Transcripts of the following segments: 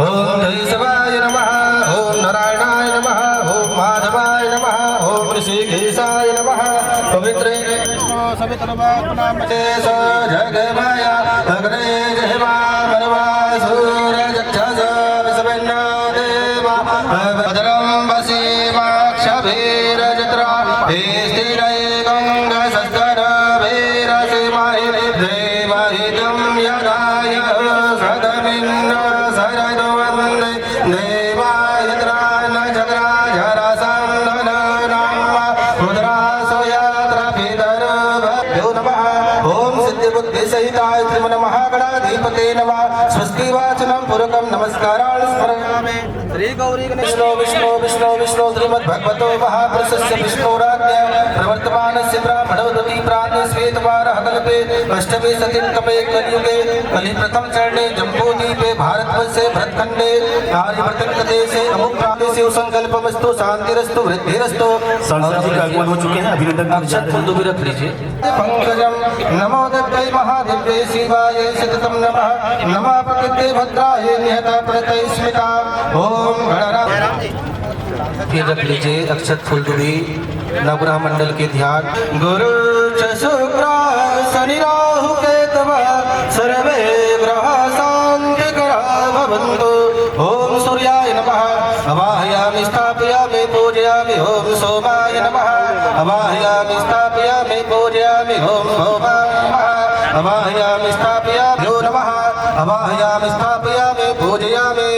ओम केशवाय नमः, ओम नारायणाय नमः, ओम माधवाय नमः, ओम ऋषिकेशाय नमः। पवित्र सवितुर्वाक्नामते स जगमाया अग्रे जहिमा मनवा सूरजक्षस विसवन्नो देवा भद्रं वसीमाक्षभिरजत्रा हे स्थिरै गङ्गसस्तरभिरसिमाहि देवहितं यदाय सदमिन्न सरदो वन्दे देवायत्रा न चक्राजरासन्दननाम्मा रुद्रासोयात्रभितर्भ्यो नमः। ओम सिद्धिबुद्धिसहिताय श्रीमन्महागणाधिपते नमः। स्वस्ति वाचनं पूर्वकं नमस्कारान् स्मरामि। श्री गौरी विष्णु विष्णु विष्णु विष्णु श्रीमद्भगवतो महापुरुषस्य विष्णुराज्ञ प्रवर्तमानस्य ब्राह्मणवदति प्राणे श्वेतवारः कल्पे अष्टमे सतीतमे कलियुगे कलिप्रथम चरणे जम्बूद्वीपे भारतवर्षे भरतखण्डे आर्यवर्तकदेशे अमुक प्रादेशे संकल्पमस्तु शांतिरस्तु वृद्धिरस्तु। सांसद जी का आगमन हो चुके हैं, अभिनंदन। अक्षत फूल भी रख लीजिए। पंकजम नमो देव्यै महादेव्यै शिवाय सततं नमः। नमः प्रकृते भद्राय निहता प्रतै स्मिता। ओम गणराज ये रख लीजिए अक्षत फूल भी। नवग्रह मंडल के ध्यान। गुरु च शुक्र शनि राहु केतवः सर्वे ग्रह शान्तिकरः भवन्तु। ओम सूर्याय नमः। अवाहयामि स्थापयामि पूजयामि। ओम सोमाय नमः। अवाहयामि स्थापयामि पूजयामि। ओम भौमाय नमः। अवाहयामि स्थापयामि नमः। अवाहयामि स्थापयामि पूजयामि।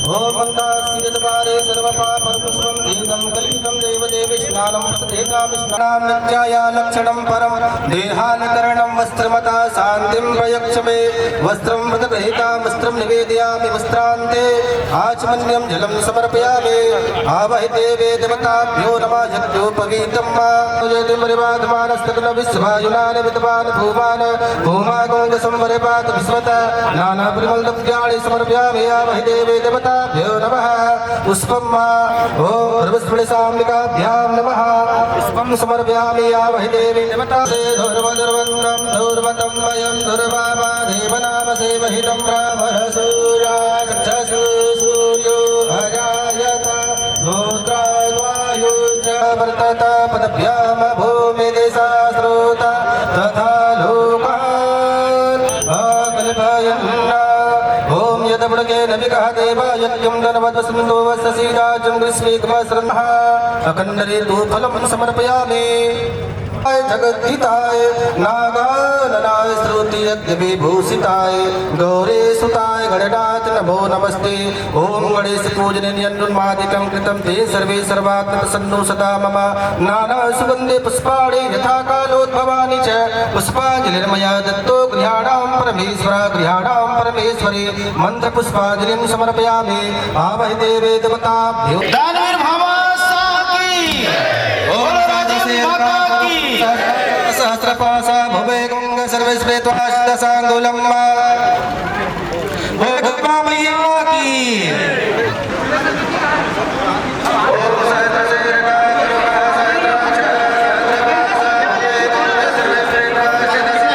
ओम मंदासीयद्वारे सर्वपापहरपुष्पं दीर्घं कल्पितं देवदेवी स्नानं प्रदेकामि स्नानं नित्याया लक्षणं परं देहालकरणं वस्त्रमता शान्तिं प्रयक्षमे। वस्त्रं व्रतगृहीतां वस्त्रं निवेदयामि। वस्त्रान्ते आचमन्यं जलं समर्पयामि। आवहि देवे देवताभ्यो नमः। यज्ञोपवीतं मा यदिमरिवादमानस्तग्न विश्वायुनानि विद्वान् भूमान् भूमागोङ्गसंवरिपात विस्मत नानापरिमलद्रव्याणि समर्पयामि। आवहि देवे देवताभ्यो नमः। पुष्पं मा ओम सर्वस्फुलिसाम्बिकाभ्यां नमः। पुष्पं समर्पयामि। आवहि देवी देवता से धुर्वदुर्वन्दं धुर्वतं वयं धुर्वामा देवनाम सेवहितं ब्राह्मण सूर्याचक्षसु सूर्यो अजायत धूत्राद्वायु च वर्तत पदभ्याम भूमि दिशा स्रोता तथा लोकान् अकल्पयन्ना। ओम यदवडकेन विकः देवा यज्ञं धनवद्वसन्तो वससीराजं ग्रीष्मीकमसृन्नः अखण्डरेतु फलं समर्पयामि। जगद्धिताय नागाननाय श्रुति यज्ञविभूषिताय गौरीसुताय गणनाथ नमो नमस्ते। ओम गणेश पूजने अन्नुन्मादिकं कृतं ते सर्वे सर्वात्मप्रसन्नो सदा मम। नाना सुगन्धे पुष्पाणि यथा कालोद्भवानि च पुष्पाञ्जलिर्मया दत्तो गृहाणां परमेश्वर गृहाणां परमेश्वरी मन्त्रपुष्पाञ्जलिं समर्पयामि। आवहि देवे देवताभ्यो सहस्रपाशा भुवे गंग सर्वस्वेत्वाष्टसाङ्गुलं भगवा मैया की।